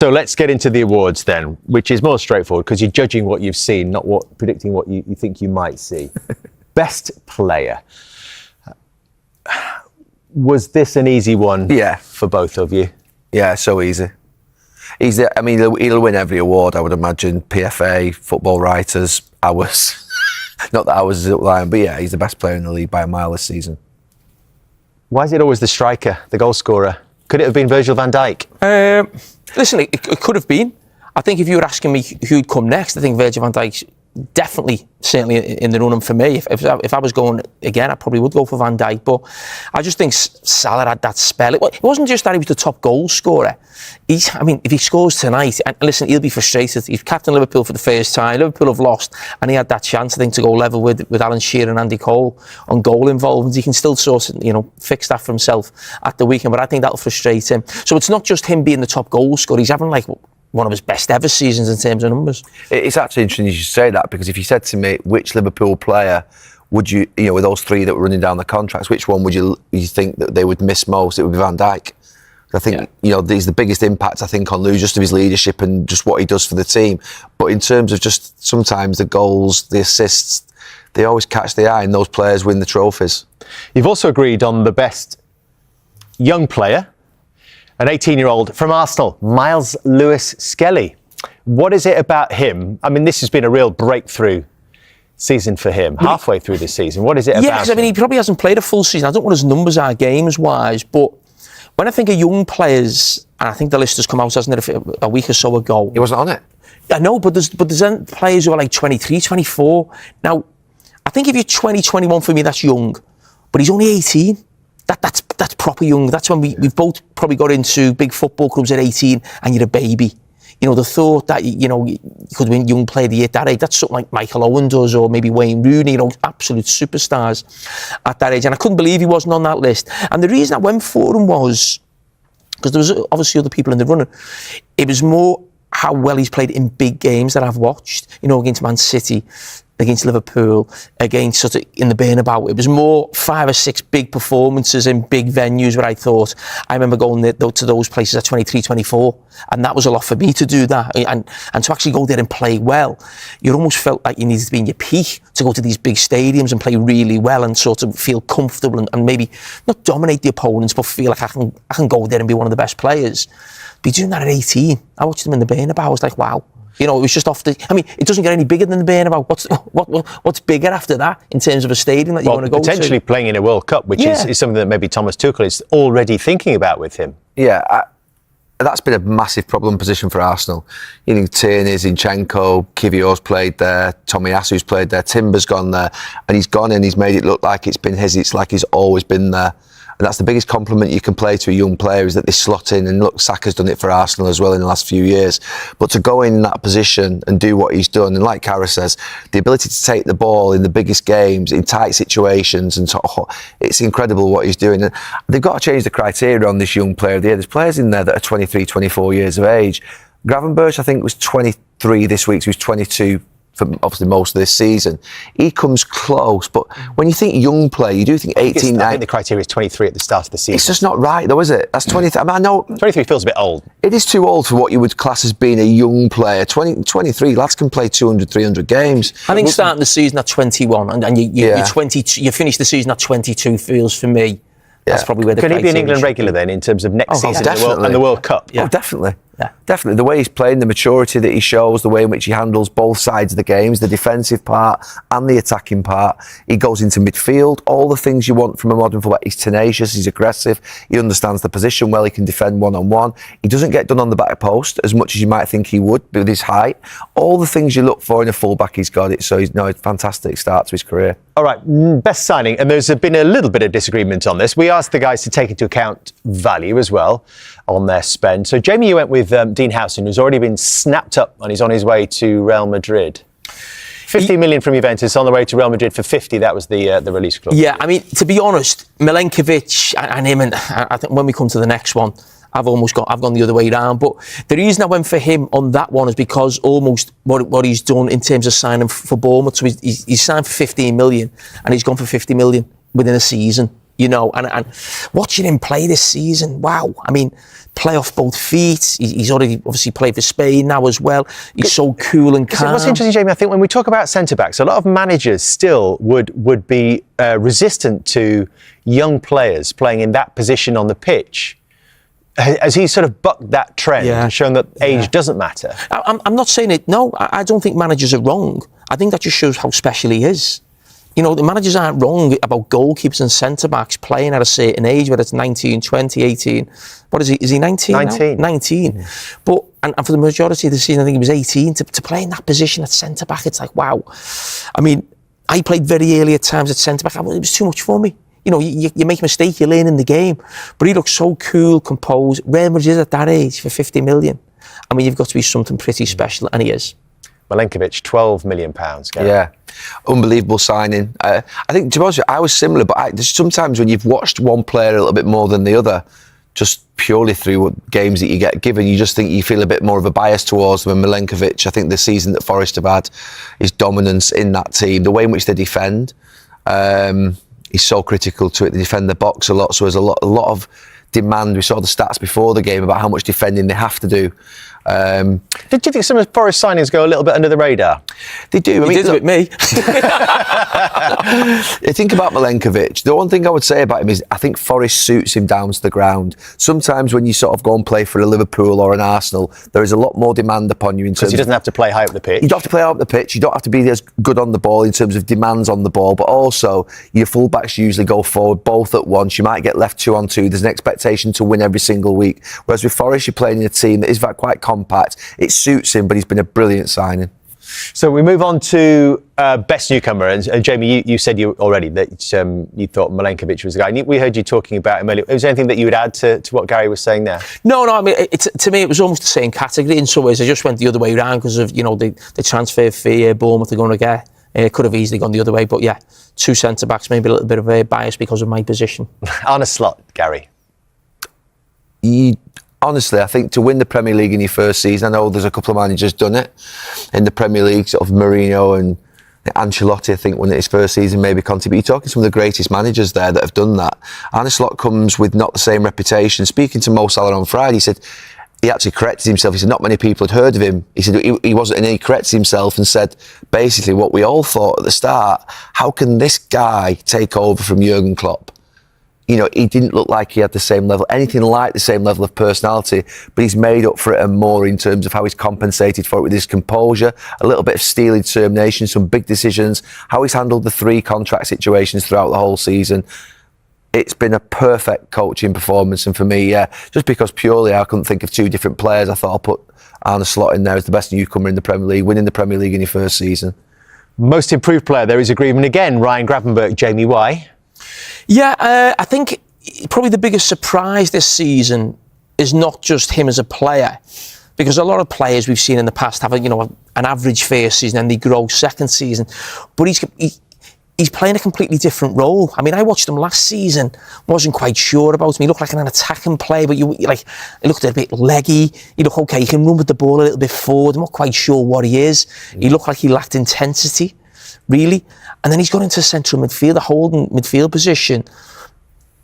So let's get into the awards then, which is more straightforward because you're judging what you've seen, not predicting what you think you might see. Best player. Was this an easy one for both of you? Yeah, so easy. He'll win every award, I would imagine. PFA, Football Writers, ours. Not that ours is outlying, but yeah, he's the best player in the league by a mile this season. Why is it always the striker, the goal scorer? Could it have been Virgil van Dijk? Listen, it could have been. I think if you were asking me who'd come next, I think Virgil van Dijk's definitely, certainly in the running for me. If I was going again, I probably would go for Van Dijk. But I just think Salah had that spell. It wasn't just that he was the top goal scorer. If he scores tonight, and listen, he'll be frustrated. He's captain Liverpool for the first time. Liverpool have lost, and he had that chance, I think, to go level with Alan Shearer and Andy Cole on goal involvement. He can still sort of, fix that for himself at the weekend. But I think that'll frustrate him. So it's not just him being the top goal scorer. He's having one of his best ever seasons in terms of numbers. It's actually interesting you should say that, because if you said to me which Liverpool player would you with those three that were running down the contracts, which one would you think that they would miss most, it would be Van Dijk. I think he's the biggest impact, I think, on Lou, just of his leadership and just what he does for the team. But in terms of just sometimes the goals, the assists, they always catch the eye and those players win the trophies. You've also agreed on the best young player, an 18-year-old from Arsenal, Miles Lewis-Skelly. What is it about him? This has been a real breakthrough season for him, halfway through the season. What is it about him? Yeah, because he probably hasn't played a full season. I don't know what his numbers are games-wise, but when I think of young players, and I think the list has come out, hasn't it, a week or so ago. He wasn't on it. I know, but there's players who are like 23, 24. Now, I think if you're 20, 21 for me, that's young, but he's only 18. That's proper young. That's when we've both probably got into big football clubs at 18 and you're a baby. The thought that, you could win Young Player of the Year at that age, that's something like Michael Owen does, or maybe Wayne Rooney, absolute superstars at that age. And I couldn't believe he wasn't on that list. And the reason I went for him was, because there was obviously other people in the running, it was more how well he's played in big games that I've watched, against Man City, against Liverpool, against sort of in the Bernabeu. It was more 5 or 6 big performances in big venues where I thought, I remember going to those places at 23, 24, and that was a lot for me to do that. And to actually go there and play well, you almost felt like you needed to be in your peak to go to these big stadiums and play really well and sort of feel comfortable and maybe not dominate the opponents, but feel like I can go there and be one of the best players. Be doing that at 18. I watched him in the Bernabeu, I was like, wow. It was just off the... it doesn't get any bigger than the Bernabeu. What's bigger after that in terms of a stadium that you want to go to? Potentially playing in a World Cup, which is something that maybe Thomas Tuchel is already thinking about with him. Yeah, that's been a massive problem position for Arsenal. Tierney, Zinchenko, Kivio's played there, Tomiyasu's played there, Timber's gone there, and he's gone and he's made it look like it's been his. It's like he's always been there. And that's the biggest compliment you can play to a young player, is that they slot in. And look, Saka's done it for Arsenal as well in the last few years. But to go in that position and do what he's done, and like Carragher says, the ability to take the ball in the biggest games, in tight situations, and it's incredible what he's doing. And they've got to change the criteria on this young player of the year. There's players in there that are 23, 24 years of age. Gravenberch, I think, was 23 this week, so he was 22 for obviously most of this season. He comes close, but when you think young player, you do think 18, I think the criteria is 23 at the start of the season. It's just not right, though, is it? That's 23. I know 23 feels a bit old. It is too old for what you would class as being a young player. 23 lads can play 200, 300 games. I think starting the season at 21 and you're 22, you finish the season at 22 feels, for me, that's probably where the Can he be an England regular then in terms of next season and the World Cup? Yeah. Oh, definitely. Yeah. Definitely. The way he's playing, the maturity that he shows, the way in which he handles both sides of the games, the defensive part and the attacking part. He goes into midfield, all the things you want from a modern fullback. He's tenacious, he's aggressive, he understands the position well, he can defend one-on-one. He doesn't get done on the back post as much as you might think he would with his height. All the things you look for in a fullback, he's got it. So he's a fantastic start to his career. All right, best signing, and there's been a little bit of disagreement on this. We asked the guys to take into account value as well on their spend. So, Jamie, you went with Dean Howson, who's already been snapped up and he's on his way to Real Madrid. 50 million from Juventus, on the way to Real Madrid for 50. That was the release clause. Yeah, to be honest, Milenkovic and him, and I think when we come to the next one, I've gone the other way around. But the reason I went for him on that one is because almost what he's done in terms of signing for Bournemouth. So he's signed for 15 million and he's gone for 50 million within a season. you know, and watching him play this season, wow. I mean, play off both feet. He's already obviously played for Spain now as well. He's so cool and calm. What's interesting, Jamie, I think when we talk about centre-backs, a lot of managers still would be resistant to young players playing in that position on the pitch. Has he sort of bucked that trend and shown that age doesn't matter? I'm not saying it, no, I don't think managers are wrong. I think that just shows how special he is. You know, the managers aren't wrong about goalkeepers and centre-backs playing at a certain age, whether it's 19, 20, 18. What is he? Is he 19 19. Now? 19. Mm. But, and for the majority of the season, I think he was 18. To play in that position at centre-back, it's like, wow. I mean, I played very early at times at centre-back. It was too much for me. You know, you make a mistake, you're learning the game. But he looks so cool, composed. Real Madrid at that age for 50 million. I mean, you've got to be something pretty special, and he is. Milenkovic, £12 million. Gary. Yeah, unbelievable signing. I think, to be honest with you, I was similar, but there's sometimes when you've watched one player a little bit more than the other, just purely through what games that you get given, you just think you feel a bit more of a bias towards them. And Milenkovic, I think the season that Forest have had, his dominance in that team, the way in which they defend, he's so critical to it. They defend the box a lot, so there's a lot of demand. We saw the stats before the game about how much defending they have to do. Did you think some of Forest signings go a little bit under the radar? They do. I mean, did with me. You think about Milenkovic, the one thing I would say about him is I think Forest suits him down to the ground. Sometimes when you sort of go and play for a Liverpool or an Arsenal, there is a lot more demand upon you in terms of... Because he doesn't have to play high up the pitch. You don't have to play high up the pitch. You don't have to be as good on the ball in terms of demands on the ball, but also your fullbacks usually go forward both at once. You might get left 2-on-2. There's an expectation to win every single week. Whereas with Forest, you're playing in a team that is quite compact. It suits him, but he's been a brilliant signing. So we move on to best newcomer, and Jamie, you said already that you thought Milenkovic was the guy. We heard you talking about him earlier. Was there anything that you would add to what Gary was saying there? No. I mean, to me, it was almost the same category in some ways. I just went the other way around because of the transfer fee Bournemouth are going to get. It could have easily gone the other way, but yeah, two centre backs, maybe a little bit of a bias because of my position. Arne Slot, Gary. Honestly, I think to win the Premier League in your first season, I know there's a couple of managers done it in the Premier League, sort of Mourinho and Ancelotti, I think, won it his first season, maybe Conte, but you're talking some of the greatest managers there that have done that. Arne Slot comes with not the same reputation. Speaking to Mo Salah on Friday, he said, he actually corrected himself. He said not many people had heard of him. He said he wasn't, and he corrected himself and said basically what we all thought at the start, how can this guy take over from Jurgen Klopp? You know, he didn't look like he had the same level, anything like the same level of personality, but he's made up for it and more in terms of how he's compensated for it with his composure, a little bit of steel determination, some big decisions, how he's handled the 3 contract situations throughout the whole season. It's been a perfect coaching performance, and for me, just because purely I couldn't think of 2 different players, I thought I'll put Arne Slot in there as the best newcomer in the Premier League, winning the Premier League in your first season. Most improved player, there is agreement again. Ryan Gravenberch, Jamie, why? Yeah, I think probably the biggest surprise this season is not just him as a player, because a lot of players we've seen in the past have an average first season and they grow second season, but he's playing a completely different role. I mean, I watched him last season, wasn't quite sure about him. He looked like an attacking player, but he looked a bit leggy. He looked okay, he can run with the ball a little bit forward. I'm not quite sure what he is. He looked like he lacked intensity, really. And then he's gone into central midfield, a holding midfield position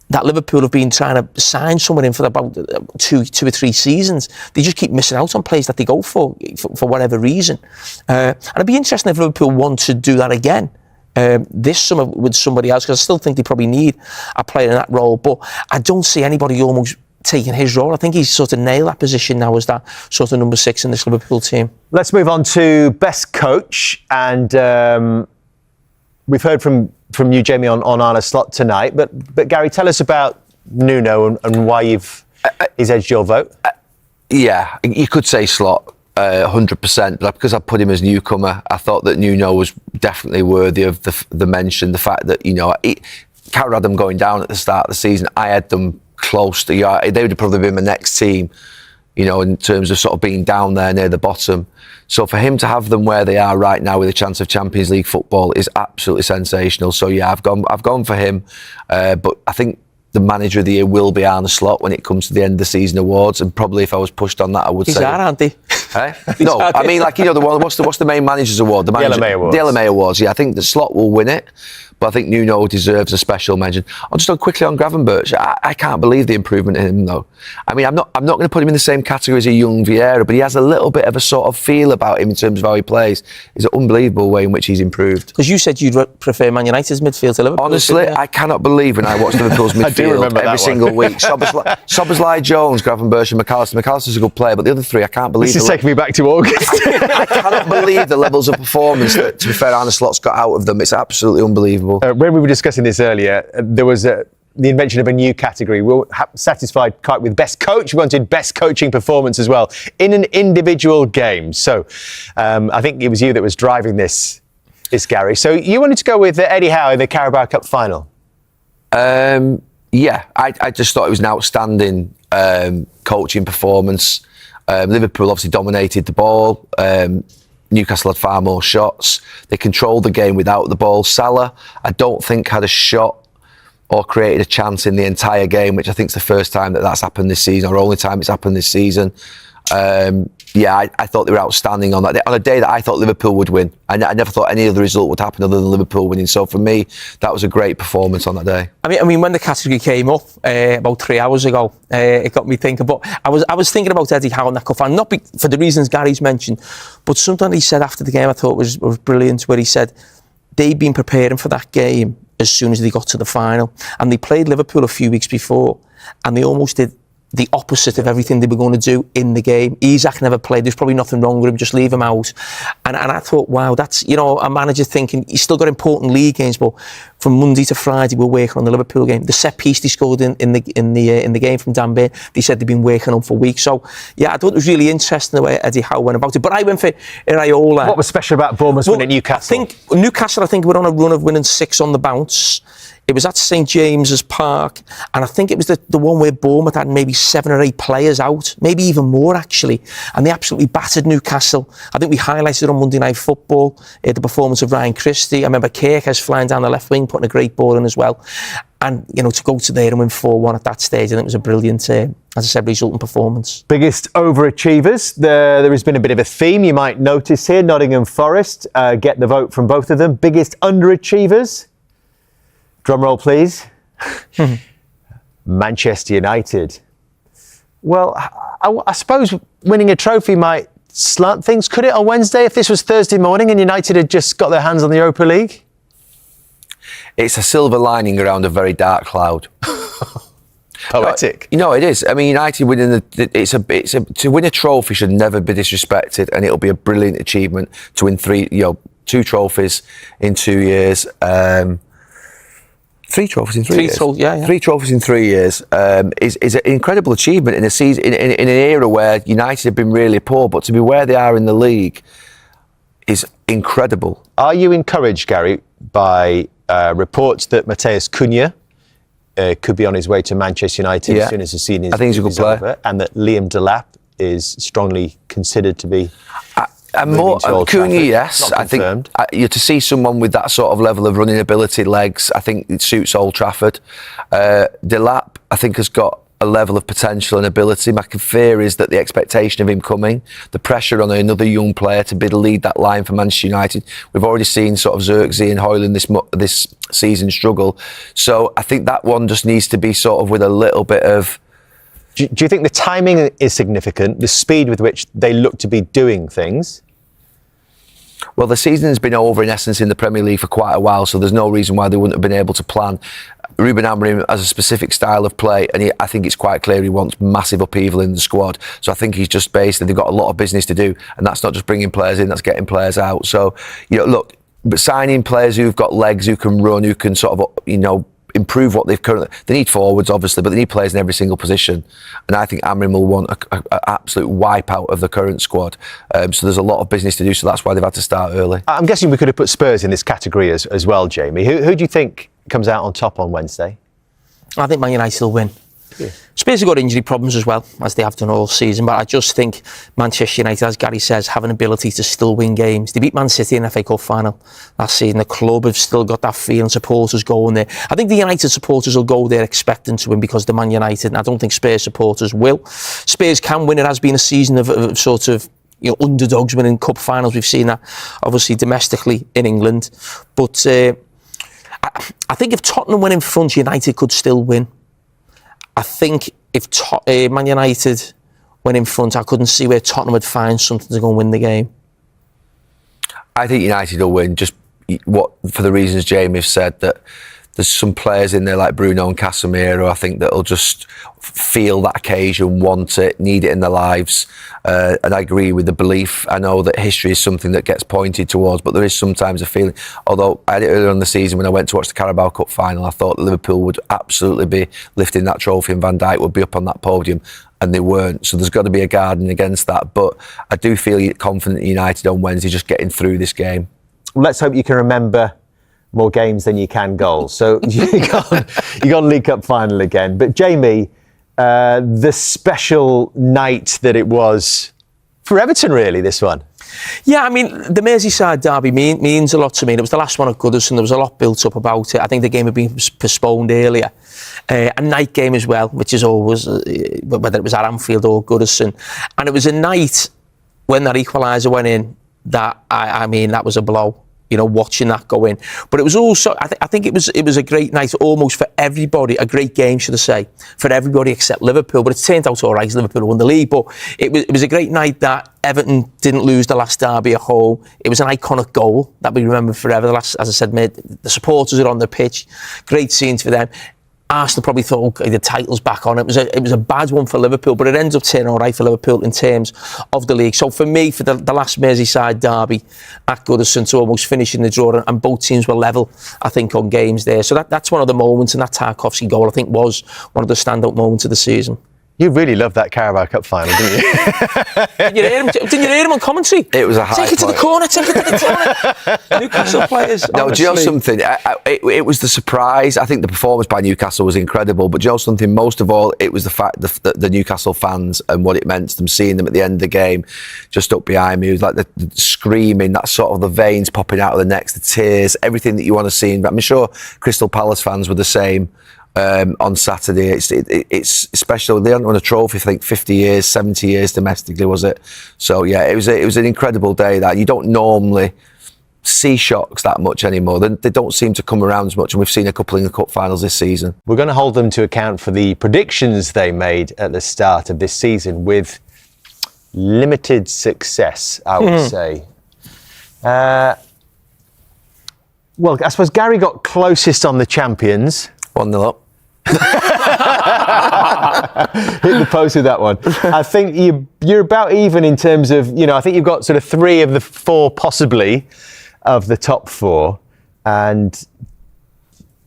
that Liverpool have been trying to sign someone in for about two or three seasons. They just keep missing out on players that they go for whatever reason. And it'd be interesting if Liverpool want to do that again this summer with somebody else, because I still think they probably need a player in that role. But I don't see anybody almost taking his role. I think he's sort of nailed that position now as that sort of number 6 in this Liverpool team. Let's move on to best coach, and we've heard from you, Jamie, on Arne Slot tonight, but Gary, tell us about Nuno and why he's edged your vote. Yeah, you could say Slot 100%, but because I put him as newcomer, I thought that Nuno was definitely worthy of the mention. The fact that Carragher had them going down at the start of the season, I had them close to. They would have probably been my next team, in terms of sort of being down there near the bottom. So for him to have them where they are right now with a chance of Champions League football is absolutely sensational. So yeah, I've gone for him. But I think the manager of the year will be Arne Slot when it comes to the end of the season awards. And probably if I was pushed on that, I would say. He's aren't he? No, I mean, the one. What's the main managers award? The LMA Awards. The LMA Awards. Yeah, I think the Slot will win it. but I think Nuno deserves a special mention. Quickly on Gravenberch, I can't believe the improvement in him though. I mean, I'm not going to put him in the same category as a young Vieira, but he has a little bit of a sort of feel about him in terms of how he plays. It's an unbelievable way in which he's improved. Because you said you'd prefer Man United's midfield to Liverpool. Honestly, I cannot believe when I watch Liverpool's midfield every single week. Szoboszlai, Jones, Gravenberch and McAllister. McAllister's a good player, but the other three, I can't believe. This is taking me back to August. I cannot believe the levels of performance that, to be fair, Arne Slot's got out of them. It's absolutely unbelievable. When we were discussing this earlier, there was the invention of a new category. We were satisfied quite with best coach. We wanted best coaching performance as well in an individual game. So I think it was you that was driving this, Gary. So you wanted to go with Eddie Howe in the Carabao Cup final. Yeah, I just thought it was an outstanding coaching performance. Liverpool obviously dominated the ball. Newcastle had far more shots. They controlled the game without the ball. Salah, I don't think had a shot or created a chance in the entire game, which I think is the first time that's happened this season, or only time it's happened this season. I thought they were outstanding on that day, on a day that I thought Liverpool would win. I never thought any other result would happen other than Liverpool winning. So for me, that was a great performance on that day. I mean, when the category came up about 3 hours ago, it got me thinking. But I was thinking about Eddie Howe and that cup, and not for the reasons Gary's mentioned, but something he said after the game I thought was brilliant, where he said they'd been preparing for that game as soon as they got to the final, and they played Liverpool a few weeks before, and they almost did the opposite of everything they were going to do in the game. Isak never played. There's probably nothing wrong with him. Just leave him out. And I thought, wow, that's, a manager thinking he's still got important league games, but from Monday to Friday we're working on the Liverpool game. The set piece they scored in the game from Dan Burn, they said they've been working on for weeks. So yeah, I thought it was really interesting the way Eddie Howe went about it. But I went for Iraola. What was special about Bournemouth winning Newcastle? I think Newcastle were on a run of winning 6 on the bounce. It was at St James's Park, and I think it was the one where Bournemouth had maybe 7 or 8 players out, maybe even more actually, and they absolutely battered Newcastle. I think we highlighted on Monday Night Football the performance of Ryan Christie. I remember Carragher flying down the left wing, putting a great ball in as well. And, to go to there and win 4-1 at that stage, I think it was a brilliant, as I said, result and performance. Biggest overachievers. There has been a bit of a theme you might notice here. Nottingham Forest get the vote from both of them. Biggest underachievers. Drum roll, please. Manchester United. Well, I suppose winning a trophy might slant things. Could it on Wednesday if this was Thursday morning and United had just got their hands on the Europa League? It's a silver lining around a very dark cloud. Poetic. It is. I mean, United winning to win a trophy should never be disrespected, and it'll be a brilliant achievement to win 2 trophies in 2 years. 3 trophies in 3 years. 3 trophies in 3 years is an incredible achievement in a season in an era where United have been really poor, but to be where they are in the league is incredible. Are you encouraged, Gary, by reports that Matheus Cunha could be on his way to Manchester United as soon as the season is, I think he's a good player, over, and that Liam Delap is strongly considered to be? And more Cunha, yes. I think to see someone with that sort of level of running ability, legs, I think it suits Old Trafford. Delap, I think, has got a level of potential and ability. My fear is that the expectation of him coming, the pressure on another young player to be the lead that line for Manchester United. We've already seen sort of Xerxes and Højlund this season struggle. So I think that one just needs to be sort of with a little bit of. Do you think the timing is significant, the speed with which they look to be doing things? Well, the season has been over in essence in the Premier League for quite a while, so there's no reason why they wouldn't have been able to plan. Ruben Amorim has a specific style of play, and I think it's quite clear he wants massive upheaval in the squad. So I think he's just basically, they've got a lot of business to do, and that's not just bringing players in, that's getting players out. So, look, but signing players who've got legs, who can run, who can sort of, improve what they've currently. They need forwards, obviously, but they need players in every single position. And I think Amorim will want an absolute wipeout of the current squad. So there's a lot of business to do. So that's why they've had to start early. I'm guessing we could have put Spurs in this category as well, Jamie. Who do you think comes out on top on Wednesday? I think Man United will win. Yeah. Spurs have got injury problems as well, as they have done all season, but I just think Manchester United, as Gary says, have an ability to still win games. They beat Man City in the FA Cup final last season. The club have still got that feeling, supporters going there. I think the United supporters will go there expecting to win because they're Man United, and I don't think Spurs supporters will. Spurs can win. It has been a season of sort of underdogs winning cup finals. We've seen that obviously domestically in England, but I think if Tottenham went in front, United could still win. I think if Man United went in front, I couldn't see where Tottenham would find something to go and win the game. I think United will win, just for the reasons Jamie have said, that there's some players in there like Bruno and Casemiro, I think, that'll just feel that occasion, want it, need it in their lives. And I agree with the belief. I know that history is something that gets pointed towards, but there is sometimes a feeling, although I had it earlier in the season when I went to watch the Carabao Cup final, I thought that Liverpool would absolutely be lifting that trophy and Van Dijk would be up on that podium, and they weren't. So there's got to be a guarding against that. But I do feel confident United on Wednesday just getting through this game. Let's hope you can remember more games than you can goals. So you got League Cup final again. But Jamie, the special night that it was for Everton, really, this one. Yeah, I mean, the Merseyside derby means a lot to me. It was the last one at Goodison. There was a lot built up about it. I think the game had been postponed earlier. A night game as well, which is always, whether it was at Anfield or Goodison. And it was a night when that equaliser went in that, I mean, that was a blow. You know, watching that go in. But it was also, I think it was a great night almost for everybody, a great game, should I say, for everybody except Liverpool. But it turned out all right, Liverpool won the league. But it was a great night that Everton didn't lose the last derby at home. It was an iconic goal that we remember forever. As I said, the supporters are on the pitch. Great scenes for them. Arsenal probably thought, okay, the title's back on. It was a bad one for Liverpool, but it ends up turning all right for Liverpool in terms of the league. So for me, for the last Merseyside derby at Goodison to almost finishing the draw, and both teams were level, I think, on games there. So that's one of the moments, and that Tarkowski goal, I think, was one of the standout moments of the season. You really loved that Carabao Cup final, didn't you? Didn't you hear him on commentary? It was a high Take it to the corner, take it to the corner. Newcastle players. No, do you know something? It was the surprise. I think the performance by Newcastle was incredible, but do you know something? Most of all, it was the fact that the Newcastle fans and what it meant to them, seeing them at the end of the game, just up behind me. It was like the screaming, that sort of the veins popping out of the necks, the tears, everything that you want to see. I'm sure Crystal Palace fans were the same. On Saturday, it's special. They hadn't won a trophy for, I think, 50 years, 70 years domestically, was it? So yeah, it was an incredible day. That you don't normally see shocks that much anymore. They don't seem to come around as much, and we've seen a couple in the cup finals this season. We're going to hold them to account for the predictions they made at the start of this season with limited success, I would say. Well, I suppose Gary got closest on the champions. 1-0 up. Hit the post with that one. I think you're about even in terms of, I think you've got sort of 3 of the 4 possibly of the top 4, and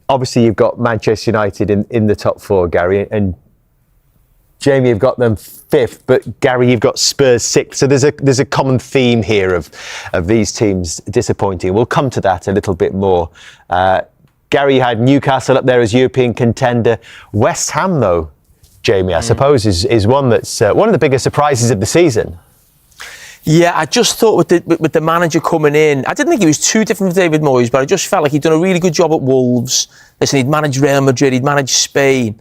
obviously you've got Manchester United in the top 4, Gary, and Jamie, you've got them 5th, but Gary, you've got Spurs 6th. So there's a common theme here of these teams disappointing. We'll come to that a little bit more. Gary had Newcastle up there as European contender. West Ham, though, Jamie, I suppose, is one that's one of the biggest surprises of the season. Yeah, I just thought with the manager coming in, I didn't think he was too different from David Moyes, but I just felt like he'd done a really good job at Wolves. Listen, he'd managed Real Madrid, he'd managed Spain.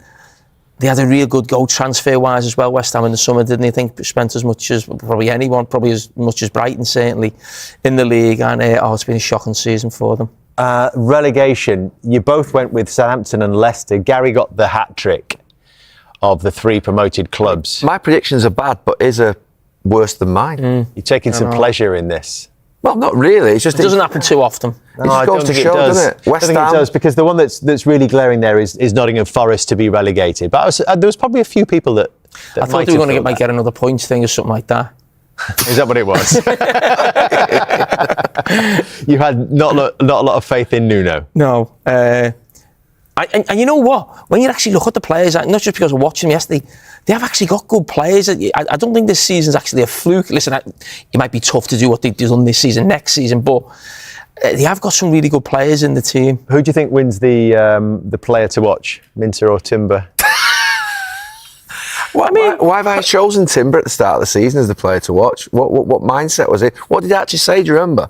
They had a real good go transfer-wise as well, West Ham in the summer, didn't he? I think spent as much as probably anyone, probably as much as Brighton, certainly, in the league. And it's been a shocking season for them. Relegation, you both went with Southampton and Leicester. Gary got the hat-trick of the 3 promoted clubs. My predictions are bad, but his are worse than mine. You're taking some pleasure in this. Well, not really. It's just it doesn't happen too often. No, I don't think it does. Doesn't it? West Ham. I think it does, because the one that's really glaring there is Nottingham Forest to be relegated. But there was probably a few people that I thought they were going to get another points thing or something like that. Is that what it was? You had not a lot of faith in Nuno. No. And you know what? When you actually look at the players, not just because of watching them yesterday, they have actually got good players. I don't think this season's actually a fluke. Listen, it might be tough to do what they've done this season, next season, but they have got some really good players in the team. Who do you think wins the player to watch, Minter or Timber? Why have I chosen Timber at the start of the season as the player to watch? What mindset was it? What did he actually say? Do you remember?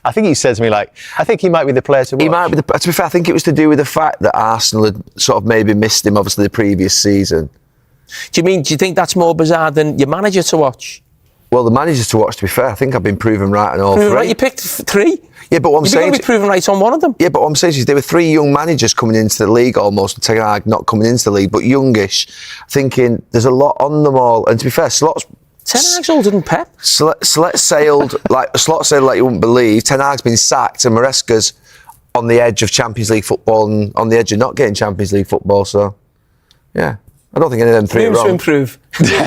I think he said to me, I think he might be the player to watch. He might be. To be fair, I think it was to do with the fact that Arsenal had sort of maybe missed him, obviously, the previous season. Do you think that's more bizarre than your manager to watch? Well, the managers to watch, to be fair, I think I've been proven right on all Proven three. right, you picked 3. Yeah, but what I'm You're saying... going to be proven right on one of them. Yeah, but what I'm saying is there were 3 young managers coming into the league almost, Ten Hag not coming into the league, but youngish, thinking there's a lot on them all. And to be fair, Slot's... Ten Hag's older than Pep. Slot sailed like you wouldn't believe. Ten Hag's been sacked and Maresca's on the edge of Champions League football and on the edge of not getting Champions League football, so... Yeah. I don't think any of them 3 are Room wrong. to improve.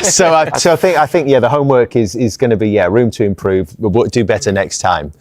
So I think the homework is going to be room to improve. We'll do better next time.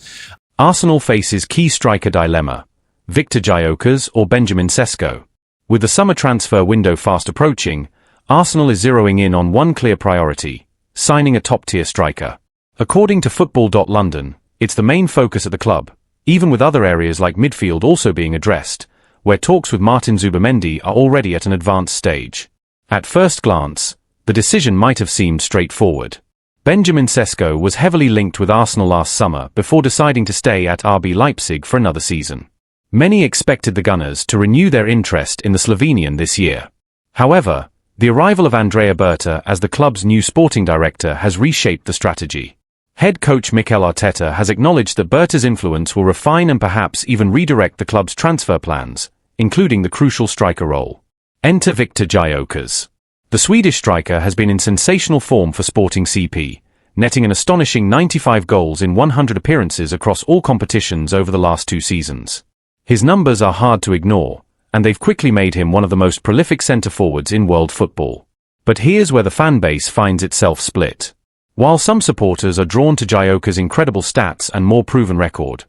Arsenal faces key striker dilemma: Victor Gyökeres or Benjamin Sesko. With the summer transfer window fast approaching, Arsenal is zeroing in on one clear priority: signing a top-tier striker. According to Football.London, it's the main focus at the club, even with other areas like midfield also being addressed, where talks with Martin Zubimendi are already at an advanced stage. At first glance, the decision might have seemed straightforward. Benjamin Sesko was heavily linked with Arsenal last summer before deciding to stay at RB Leipzig for another season. Many expected the Gunners to renew their interest in the Slovenian this year. However, the arrival of Andrea Berta as the club's new sporting director has reshaped the strategy. Head coach Mikel Arteta has acknowledged that Berta's influence will refine and perhaps even redirect the club's transfer plans, including the crucial striker role. Enter Victor Gyökeres. The Swedish striker has been in sensational form for Sporting CP, netting an astonishing 95 goals in 100 appearances across all competitions over the last 2 seasons. His numbers are hard to ignore, and they've quickly made him one of the most prolific centre-forwards in world football. But here's where the fan base finds itself split. While some supporters are drawn to Gyökeres' incredible stats and more proven record,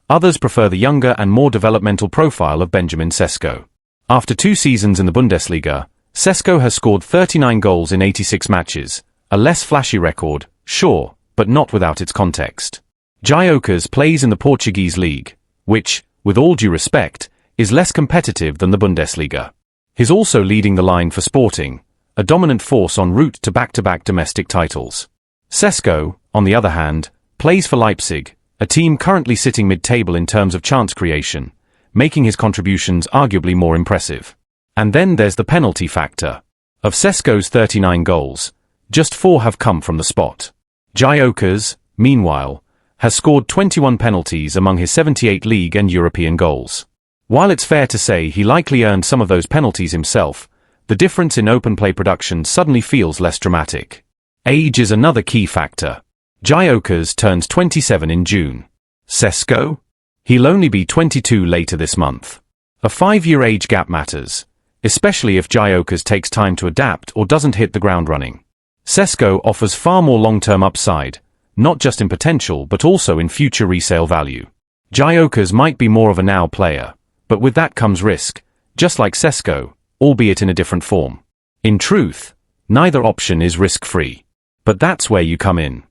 others prefer the younger and more developmental profile of Benjamin Sesko. After 2 seasons in the Bundesliga, Sesko has scored 39 goals in 86 matches, a less flashy record, sure, but not without its context. Gyökeres plays in the Portuguese league, which, with all due respect, is less competitive than the Bundesliga. He's also leading the line for Sporting, a dominant force en route to back-to-back domestic titles. Sesko, on the other hand, plays for Leipzig, a team currently sitting mid-table in terms of chance creation, making his contributions arguably more impressive. And then there's the penalty factor. Of Sesko's 39 goals, just 4 have come from the spot. Gyökeres, meanwhile, has scored 21 penalties among his 78 league and European goals. While it's fair to say he likely earned some of those penalties himself, the difference in open play production suddenly feels less dramatic. Age is another key factor. Gyökeres turns 27 in June. Sesko? He'll only be 22 later this month. A 5-year age gap matters, especially if Gyökeres takes time to adapt or doesn't hit the ground running. Sesko offers far more long-term upside, not just in potential but also in future resale value. Gyökeres might be more of a now player, but with that comes risk, just like Sesko, albeit in a different form. In truth, neither option is risk-free. But that's where you come in.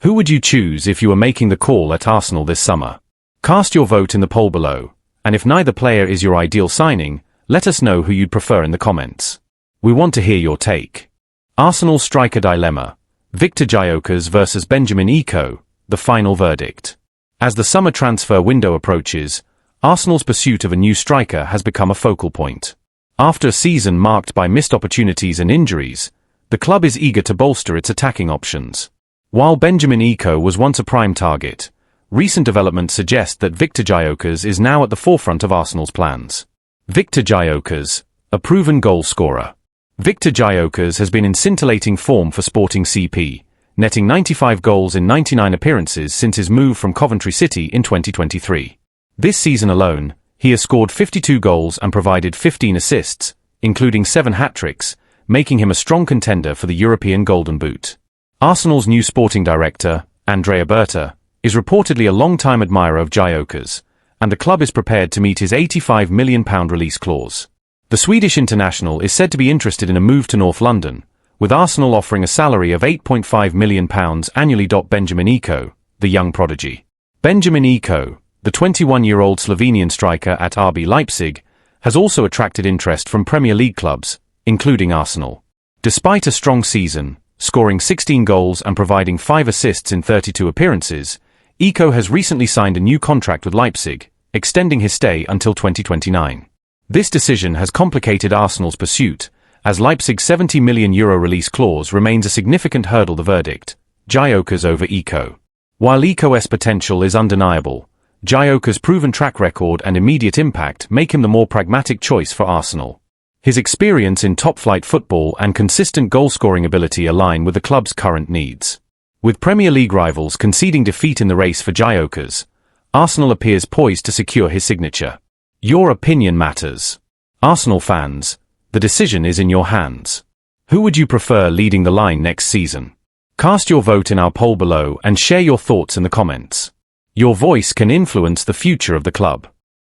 Who would you choose if you were making the call at Arsenal this summer? Cast your vote in the poll below, and if neither player is your ideal signing, let us know who you'd prefer in the comments. We want to hear your take. Arsenal striker dilemma: Victor Gyökeres versus Benjamin Sesko, the final verdict. As the summer transfer window approaches, Arsenal's pursuit of a new striker has become a focal point. After a season marked by missed opportunities and injuries, the club is eager to bolster its attacking options. While Benjamin Sesko was once a prime target, recent developments suggest that Victor Gyökeres is now at the forefront of Arsenal's plans. Victor Gyökeres, a proven goal scorer. Victor Gyökeres has been in scintillating form for Sporting CP, netting 95 goals in 99 appearances since his move from Coventry City in 2023. This season alone, he has scored 52 goals and provided 15 assists, including 7 hat-tricks, making him a strong contender for the European Golden Boot. Arsenal's new sporting director, Andrea Berta, is reportedly a long-time admirer of Gyökeres, and the club is prepared to meet his £85 million release clause. The Swedish international is said to be interested in a move to North London, with Arsenal offering a salary of £8.5 million annually. Benjamin Sesko, the young prodigy. Benjamin Sesko, the 21-year-old Slovenian striker at RB Leipzig, has also attracted interest from Premier League clubs, including Arsenal. Despite a strong season, scoring 16 goals and providing 5 assists in 32 appearances, Sesko has recently signed a new contract with Leipzig, extending his stay until 2029. This decision has complicated Arsenal's pursuit, as Leipzig's €70 million release clause remains a significant hurdle. The verdict: Gyökeres over Iko. While Iko's potential is undeniable, Gyökeres' proven track record and immediate impact make him the more pragmatic choice for Arsenal. His experience in top-flight football and consistent goal-scoring ability align with the club's current needs. With Premier League rivals conceding defeat in the race for Gyökeres, Arsenal appears poised to secure his signature. Your opinion matters. Arsenal fans, the decision is in your hands. Who would you prefer leading the line next season? Cast your vote in our poll below and share your thoughts in the comments. Your voice can influence the future of the club.